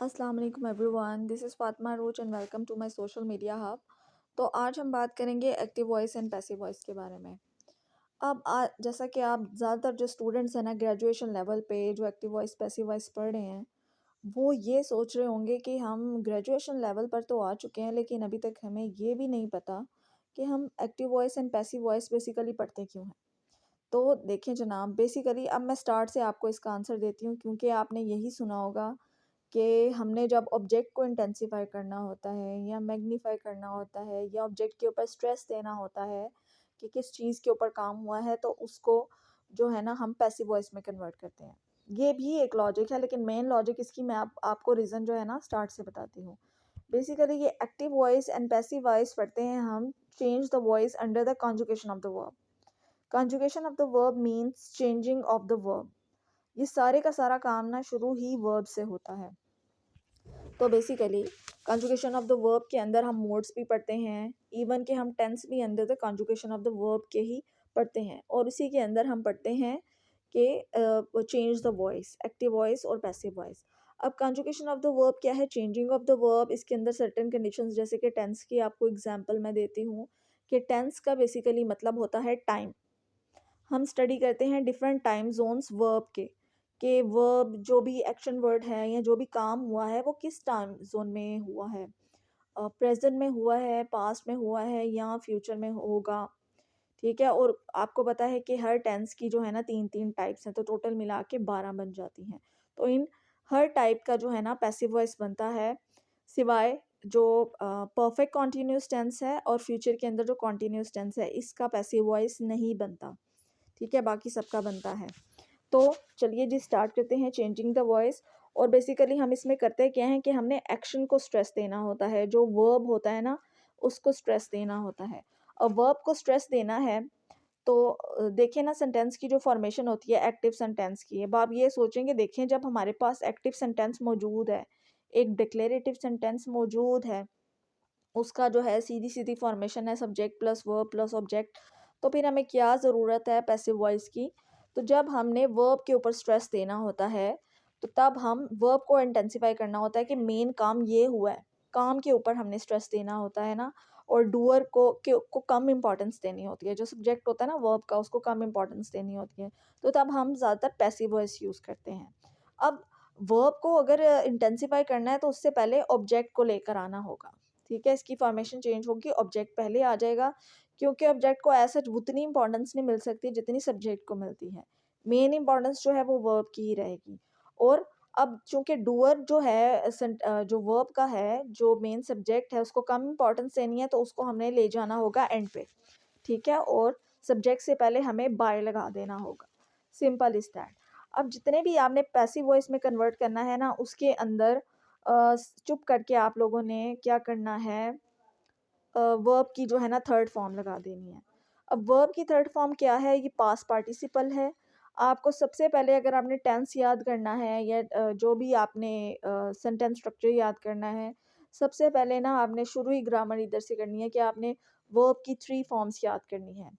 अस्सलाम वालेकुम everyone, this is Fatima Rose and welcome to my social media hub. तो आज हम बात करेंगे active voice and passive voice के बारे में। अब जैसा कि आप ज़्यादातर जो स्टूडेंट्स हैं ना ग्रेजुएशन लेवल पे जो एक्टिव वॉइस पैसिव वॉइस पढ़ रहे हैं, वो ये सोच रहे होंगे कि हम ग्रेजुएशन लेवल पर तो आ चुके हैं, लेकिन अभी तक हमें ये भी नहीं पता कि हम active voice and passive voice basically पढ़ते क्यों हैं। तो देखिए जनाब, बेसिकली अब मैं स्टार्ट से आपको इसका आंसर देती हूँ, क्योंकि आपने यही सुना होगा कि हमने जब ऑब्जेक्ट को इंटेंसिफाई करना होता है या मैग्नीफाई करना होता है या ऑब्जेक्ट के ऊपर स्ट्रेस देना होता है कि किस चीज़ के ऊपर काम हुआ है, तो उसको जो है ना हम पैसिव वॉइस में कन्वर्ट करते हैं। ये भी एक लॉजिक है, लेकिन मेन लॉजिक इसकी मैं आपको रीज़न जो है ना स्टार्ट से बताती हूँ। बेसिकली ये active voice and passive voice पढ़ते हैं हम change the voice under the conjugation of the verb. Conjugation of the verb means changing of the verb. ये सारे का सारा काम ना शुरू ही वर्ब से होता है। तो basically conjugation of the verb के अंदर हम मोड्स भी पढ़ते हैं, इवन कि हम टेंस भी अंदर the conjugation of the verb के ही पढ़ते हैं, और उसी के अंदर हम पढ़ते हैं कि change the voice, active voice और पैसिव वॉइस। अब कॉन्जुगेशन ऑफ द वर्ब क्या है? Changing of the verb. इसके अंदर सर्टेन कंडीशंस, जैसे कि टेंस की आपको एग्जांपल मैं देती हूँ कि टेंस का बेसिकली मतलब होता है टाइम। हम स्टडी करते हैं डिफरेंट टाइम जोन्स वर्ब के वर्ब जो भी एक्शन वर्ड है या जो भी काम हुआ है वो किस टाइम जोन में हुआ है, प्रेजेंट में हुआ है, पास्ट में हुआ है या फ्यूचर में होगा। ठीक है, और आपको पता है कि हर टेंस की जो है ना तीन तीन टाइप्स हैं, तो टोटल मिला के 12 बन जाती हैं। तो इन हर टाइप का जो है ना पैसिव वॉइस बनता है, सिवाय जो परफेक्ट कॉन्टिन्यूस टेंस है और फ्यूचर के अंदर जो कॉन्टिन्यूस टेंस है, इसका पैसिव वॉइस नहीं बनता। ठीक है, बाकी सबका बनता है। तो चलिए जी स्टार्ट करते हैं चेंजिंग द वॉइस। और बेसिकली हम इसमें करते क्या हैं कि हमने एक्शन को स्ट्रेस देना होता है, जो वर्ब होता है ना उसको स्ट्रेस देना होता है। अब वर्ब को स्ट्रेस देना है तो देखिए ना, सेंटेंस की जो फॉर्मेशन होती है एक्टिव सेंटेंस की। अब आप ये सोचेंगे, देखें जब हमारे पास एक्टिव सेंटेंस मौजूद है, एक डिक्लेरेटिव सेंटेंस मौजूद है, उसका जो है सीधी सीधी फॉर्मेशन है subject plus verb plus object, तो फिर हमें क्या ज़रूरत है पैसिव वॉइस की? तो जब हमने वर्ब के ऊपर स्ट्रेस देना होता है, तो तब हम वर्ब को इंटेंसिफाई करना होता है कि मेन काम ये हुआ है, काम के ऊपर हमने स्ट्रेस देना होता है ना। और डूअर को कम इंपॉर्टेंस देनी होती है, जो सब्जेक्ट होता है ना वर्ब का उसको कम इंपॉर्टेंस देनी होती है। तो तब हम ज़्यादातर पैसिव वॉइस यूज़ करते हैं। अब वर्ब को अगर इंटेंसिफाई करना है तो उससे पहले ऑब्जेक्ट को लेकर आना होगा। ठीक है, इसकी फॉर्मेशन चेंज होगी, ऑब्जेक्ट पहले आ जाएगा, क्योंकि ऑब्जेक्ट को ऐसा उतनी इंपॉर्टेंस नहीं मिल सकती जितनी सब्जेक्ट को मिलती है। मेन इंपॉर्टेंस जो है वो वर्ब की ही रहेगी। और अब चूंकि डूअर जो है जो वर्ब का है, जो मेन सब्जेक्ट है, उसको कम इंपॉर्टेंस देनी है, तो उसको हमने ले जाना होगा एंड पे। ठीक है, और सब्जेक्ट से पहले हमें बाय लगा देना होगा। Simple is that. अब जितने भी आपने पैसिव वॉइस में कन्वर्ट करना है ना, उसके अंदर चुप करके आप लोगों ने क्या करना है, वर्ब की जो है ना थर्ड फॉर्म लगा देनी है। अब वर्ब की थर्ड फॉर्म क्या है? ये पास्ट पार्टिसिपल है। आपको सबसे पहले अगर आपने टेंस याद करना है या जो भी आपने सेंटेंस स्ट्रक्चर याद करना है, सबसे पहले ना आपने शुरू ही ग्रामर इधर से करनी है कि आपने वर्ब की 3 फॉर्म्स याद करनी है।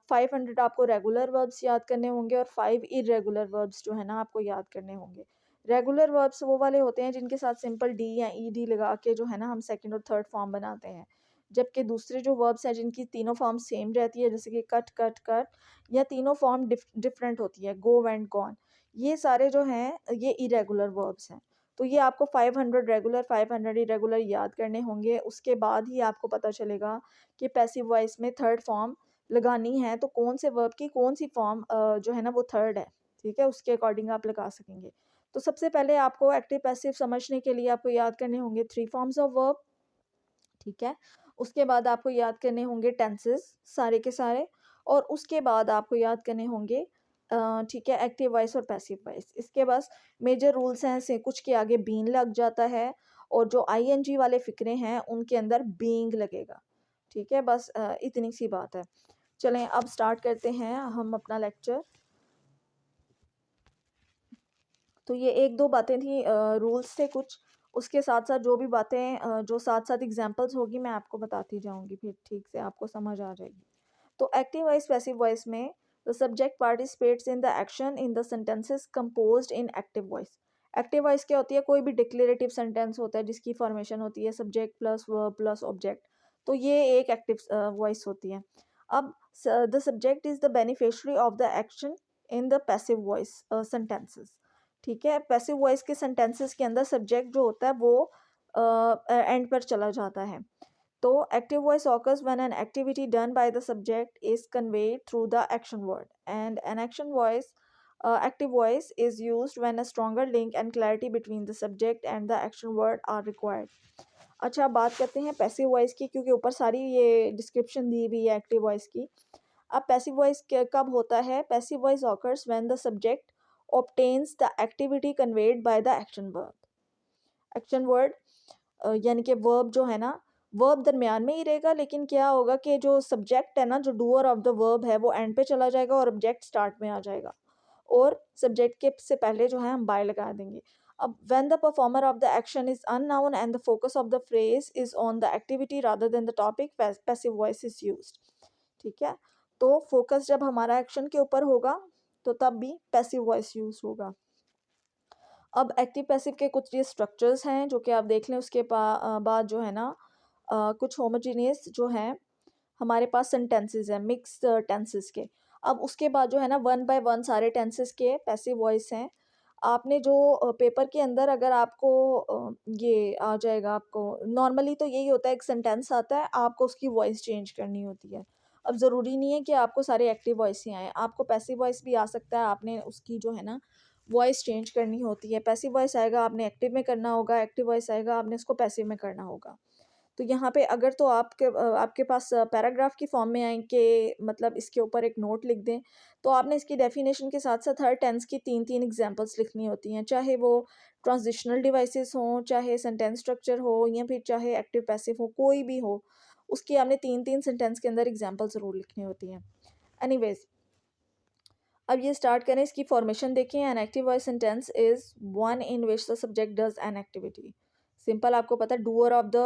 500 आपको रेगुलर वर्ब्स याद करने होंगे और 5 इर्रेगुलर वर्ब्स जो है ना आपको याद करने होंगे। रेगुलर वर्ब्स वो वाले होते हैं जिनके साथ सिंपल डी या ईडी लगा के जो है ना हम सेकंड और थर्ड फॉर्म बनाते हैं। जबकि दूसरे जो वर्ब्स हैं जिनकी तीनों फॉर्म सेम रहती है, जैसे कि कट कट कट, या तीनों फॉर्म डिफरेंट होती है, गो वेंट गॉन, ये सारे जो हैं ये इरेगुलर वर्ब्स हैं। तो ये आपको 500 रेगुलर 500 इरेगुलर याद करने होंगे, उसके बाद ही आपको पता चलेगा कि पैसिव वॉइस में थर्ड फॉर्म लगानी है तो कौन से वर्ब की कौन सी फॉर्म जो है ना वो थर्ड है। ठीक है, उसके अकॉर्डिंग आप लगा सकेंगे। तो सबसे पहले आपको एक्टिव पैसिव समझने के लिए आपको याद करने होंगे 3 फॉर्म्स ऑफ वर्ब। ठीक है, उसके बाद आपको याद करने होंगे टेंसेस सारे के सारे, और उसके बाद आपको याद करने होंगे ठीक है एक्टिव वॉइस और पैसिव वॉइस। इसके बस मेजर रूल्स हैं, से कुछ के आगे बीन लग जाता है, और जो आईएनजी वाले फिक्रे हैं उनके अंदर बीइंग लगेगा। ठीक है, बस इतनी सी बात है। चलें अब स्टार्ट करते हैं हम अपना लेक्चर। तो ये एक दो बातें थी, रूल्स थे कुछ, उसके साथ साथ जो भी बातें जो साथ साथ एग्जांपल्स होगी मैं आपको बताती जाऊंगी, फिर ठीक से आपको समझ आ जाएगी। तो एक्टिव वॉइस पैसिव वॉइस में the subject participates in the action in the sentences composed in active voice. Active voice क्या होती है, कोई भी डिक्लेरेटिव सेंटेंस होता है जिसकी फॉर्मेशन होती है subject plus verb plus object, तो ये एक एक्टिव वॉइस होती है। अब the subject is the beneficiary of the action in the passive voice sentences. ठीक है, पैसिव वॉइस के सेंटेंसेस के अंदर सब्जेक्ट जो होता है वो एंड पर चला जाता है। तो active voice occurs when an activity done by the subject is conveyed through the action word, and an action voice, active voice is used when a stronger link and clarity between the subject and the action word are required. अच्छा, अब बात करते हैं passive voice की, क्योंकि ऊपर सारी ये डिस्क्रिप्शन दी हुई है एक्टिव वॉइस की। अब पैसिव वॉइस कब होता है? Passive voice occurs when the subject obtains the activity conveyed by the action word. Action word यानी कि वर्ब जो है ना, वर्ब दरमियान में ही रहेगा, लेकिन क्या होगा कि जो सब्जेक्ट है ना, जो डूअर ऑफ द वर्ब है, वो एंड पे चला जाएगा और ऑब्जेक्ट स्टार्ट में आ जाएगा, और सब्जेक्ट के से पहले जो है हम बाय लगा देंगे। अब when the performer of the action is unknown and the focus of the phrase is on the activity rather than the topic, passive voice is used. ठीक है, तो फोकस जब हमारा एक्शन के ऊपर होगा तो तब भी पैसिव वॉइस यूज होगा। अब एक्टिव पैसिव के कुछ ये स्ट्रक्चर्स हैं जो कि आप देख लें, उसके बाद जो है ना कुछ होमोजीनियस जो हैं हमारे पास सेंटेंसेस हैं मिक्स टेंसेस के। अब उसके बाद जो है ना वन बाय वन सारे टेंसेस के पैसिव वॉइस हैं। आपने जो पेपर के अंदर अगर आपको ये आ जाएगा, आपको नॉर्मली तो यही होता है, एक सेंटेंस आता है, आपको उसकी वॉइस चेंज करनी होती है। अब ज़रूरी नहीं है कि आपको सारे एक्टिव वॉइस ही आएँ, आपको पैसिव वॉइस भी आ सकता है, आपने उसकी जो है ना वॉइस चेंज करनी होती है। पैसिव वॉइस आएगा आपने एक्टिव में करना होगा, एक्टिव वॉइस आएगा आपने उसको पैसिव में करना होगा। तो यहाँ पे अगर तो आपके पास पैराग्राफ की फॉर्म में आए कि मतलब इसके ऊपर एक नोट लिख दें, तो आपने इसकी डेफिनेशन के साथ-साथ हर टेंस की 3-3 एग्ज़ाम्पल्स लिखनी होती हैं, चाहे वो ट्रांज़िशनल डिवाइसेस हों, चाहे सेंटेंस स्ट्रक्चर हो, या फिर चाहे एक्टिव पैसिव हो, कोई भी हो, उसकी आपने 3-3 सेंटेंस के अंदर एग्ज़ाम्पल ज़रूर लिखनी होती हैं। एनीवेज़, अब ये स्टार्ट करें, इसकी फॉर्मेशन देखें। An active voice sentence is one in which the subject does an activity. Simple, आपको पता है डूअर ऑफ द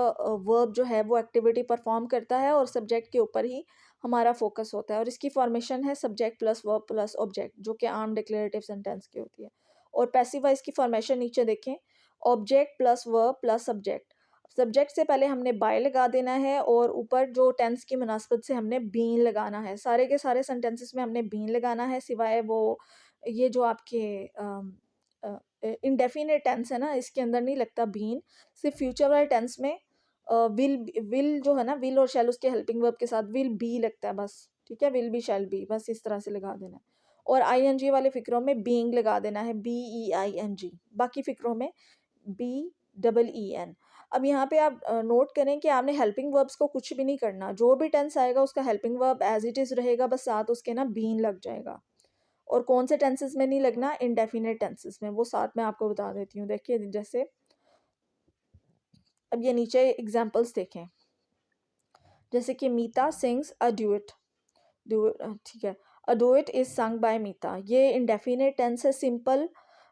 वर्ब जो है वो एक्टिविटी परफॉर्म करता है और सब्जेक्ट के ऊपर ही हमारा फोकस होता है, और इसकी फॉर्मेशन है subject plus verb plus object, जो कि आम डिक्लेरेटिव सेंटेंस की होती है। और पैसिव वॉइस की फॉर्मेशन नीचे देखें, object plus verb plus subject. Subject से पहले हमने बाय लगा देना है और ऊपर जो टेंस की मुनासबत से हमने बीन लगाना है। सारे के सारे सेंटेंसेस में हमने बीन लगाना है, सिवाय वो ये जो आपके इंडेफिनिट टेंस है ना, इसके अंदर नहीं लगता बीन। सिर्फ फ्यूचर वाले टेंस में विल जो है ना, विल और शैल उसके हेल्पिंग वर्ब के साथ विल बी लगता है बस। ठीक है, विल बी शैल बी, बस इस तरह से लगा देना है। और आईएनजी वाले फिक्रों में बीइंग लगा देना है, BEING। बाकी फिक्रों में BEEN। अब यहाँ पे आप नोट करें कि आपने हेल्पिंग वर्ब्स को कुछ भी नहीं करना, जो भी टेंस आएगा उसका helping verb as it is रहेगा, बस साथ उसके ना बीन लग जाएगा। और कौन से टेंसेस में नहीं लगना? इंडेफिनिट टेंसेस में, वो साथ में आपको बता देती हूँ। देखिए जैसे अब ये नीचे एग्जाम्पल्स देखें, जैसे कि मीता सिंग्स अ ड्यूट। ठीक है, a duet is sung by Meeta. ये इंडेफिनिट टेंस है, सिंपल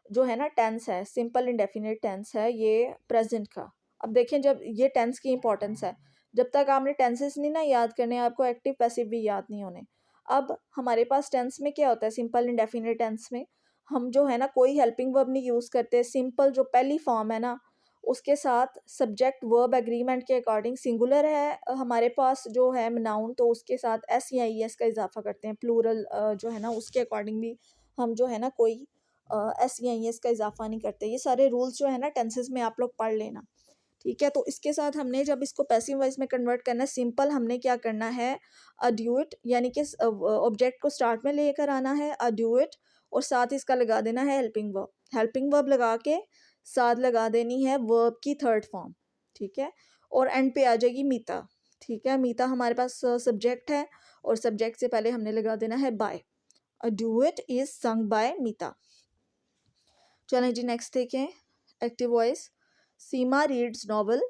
जो है ना टेंस है, सिंपल इंडेफिनिट टेंस है ये प्रेजेंट का। अब देखें, जब ये टेंस की इंपॉर्टेंस है, जब तक आपने टेंसेस नहीं ना याद करने, आपको एक्टिव पैसिव भी याद नहीं होने। अब हमारे पास टेंस में क्या होता है, सिंपल इंडेफिनिट टेंस में हम जो है ना कोई हेल्पिंग वर्ब नहीं यूज़ करते। सिंपल जो पहली फॉर्म है ना, उसके साथ सब्जेक्ट वर्ब एग्रीमेंट के अकॉर्डिंग सिंगुलर है हमारे पास जो है नाउन, तो उसके साथ एस या ई एस का इजाफा करते हैं। प्लूरल जो है ना उसके अकॉर्डिंग भी हम जो है ना कोई एस या ई एस का इजाफा नहीं करते। ये सारे रूल्स जो है ना टेंसेस में आप लोग पढ़ लेना। ठीक है, तो इसके साथ हमने जब इसको पैसिव वॉइस में कन्वर्ट करना है, सिंपल हमने क्या करना है, अड्यूट यानी कि ऑब्जेक्ट को स्टार्ट में लेकर आना है अड्यूट, और साथ इसका लगा देना है हेल्पिंग वर्ब। हेल्पिंग वर्ब लगा के साथ लगा देनी है वर्ब की थर्ड फॉर्म। ठीक है, और एंड पे आ जाएगी मीता। ठीक है, मीता हमारे पास सब्जेक्ट है, और सब्जेक्ट से पहले हमने लगा देना है by. A duet is sung by Meeta. चलें जी, नेक्स्ट देखें active voice. Seema reads novel.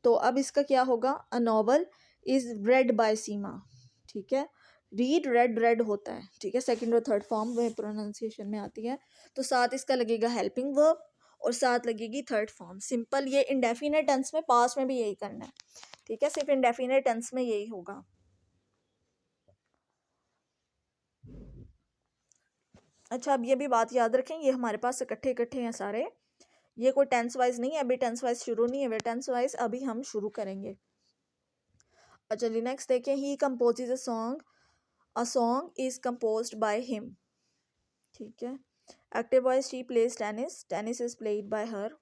तो अब इसका क्या होगा, a novel is read by Seema. ठीक है, रीड रेड रेड होता है। ठीक है, सेकंड और थर्ड फॉर्म वह प्रोनाउंसिएशन में आती है, तो साथ इसका लगेगा हेल्पिंग वर्ब और साथ लगेगी थर्ड फॉर्म। सिंपल, ये इंडेफिनेट टेंस में, पास्ट में भी यही करना है। ठीक है, सिर्फ इंडेफिनेट टेंस में यही होगा। अच्छा, अब ये भी बात याद रखें, ये हमारे पास इकट्ठे इकट्ठे हैं सारे, ये कोई टेंस वाइज नहीं है, अभी टेंस वाइज शुरू नहीं है, टेंस वाइज अभी हम शुरू करेंगे। चलिए नेक्स्ट देखें, he composes a song is composed by him. ठीक है। Active voice, she plays tennis, tennis is played by her.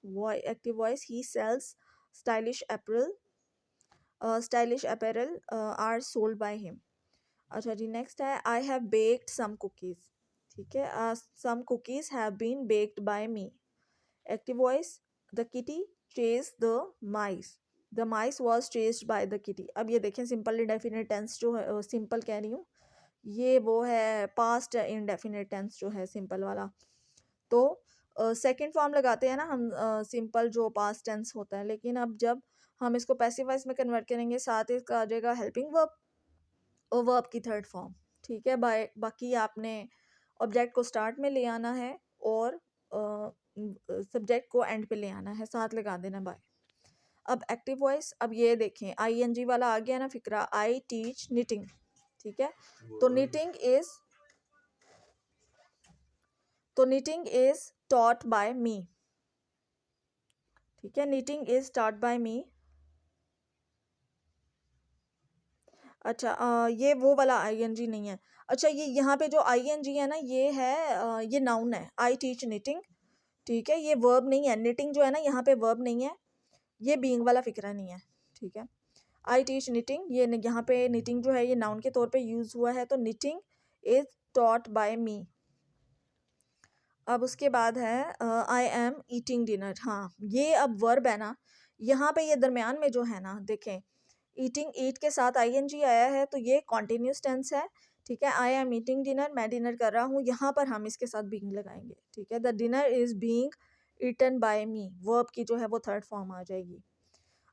Active voice, he sells stylish apparel, stylish apparel are sold by him. अच्छा जी next है, I have baked some cookies. ठीक है, some cookies have been baked by me. Active voice, the kitty chase the mice, the mice was chased by the kitty. अब ये देखें simple indefinite tense जो है, सिंपल कह रही हूँ, ये वो है पास्ट इंडेफिनिट टेंस जो है सिंपल वाला। तो सेकंड फॉर्म लगाते हैं ना हम सिंपल जो पास्ट टेंस होता है, लेकिन अब जब हम इसको पैसिव वॉइस में कन्वर्ट करेंगे साथ ही इसका आ जाएगा हेल्पिंग वर्ब और वर्ब की थर्ड फॉर्म। ठीक है, बाकी आपने ऑब्जेक्ट को स्टार्ट में ले आना है और सब्जेक्ट को एंड पे ले आना है, साथ लगा देना बाय। अब एक्टिव वॉइस, अब ये देखें आईएनजी वाला आ गया ना फिक्रा, आई टीच निटिंग। ठीक है, तो knitting is taught by me. ठीक है, निटिंग इज टॉट बाय मी। अच्छा ये वो वाला आईएनजी नहीं है। अच्छा ये यहाँ पे जो आईएनजी है ना, ये है ये नाउन है, आई टीच निटिंग। ठीक है, ये वर्ब नहीं है, निटिंग जो है ना यहाँ पे वर्ब नहीं है, ये बीइंग वाला फिक्रा नहीं है। ठीक है, आई टीच निटिंग, ये यहाँ पे निटिंग जो है ये नाउन के तौर पे यूज हुआ है, तो निटिंग इज टॉट बाय मी। अब उसके बाद है आई एम ईटिंग डिनर। हाँ ये अब वर्ब है ना, यहाँ पे ये दरमियान में जो है ना देखें, ईटिंग ईट के साथ आईएनजी आया है, तो ये कॉन्टिन्यूस टेंस है। ठीक है, आई एम ईटिंग डिनर, मैं डिनर कर रहा हूँ, यहाँ पर हम इसके साथ बीइंग लगाएंगे। ठीक है, the dinner is being eaten by me, verb की जो है वो थर्ड फॉर्म आ जाएगी।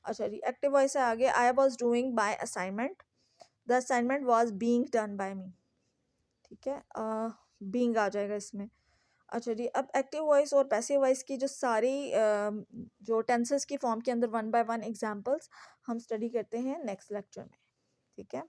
अच्छा जी, एक्टिव वॉइस से आगे, I was doing by assignment, the assignment was being done by me. ठीक है, बीइंग आ जाएगा इसमें। अच्छा जी, अब एक्टिव वॉइस और पैसिव वॉइस की जो सारी जो टेंसेस की फॉर्म के अंदर वन बाय वन एग्जांपल्स हम स्टडी करते हैं नेक्स्ट लेक्चर में। ठीक है।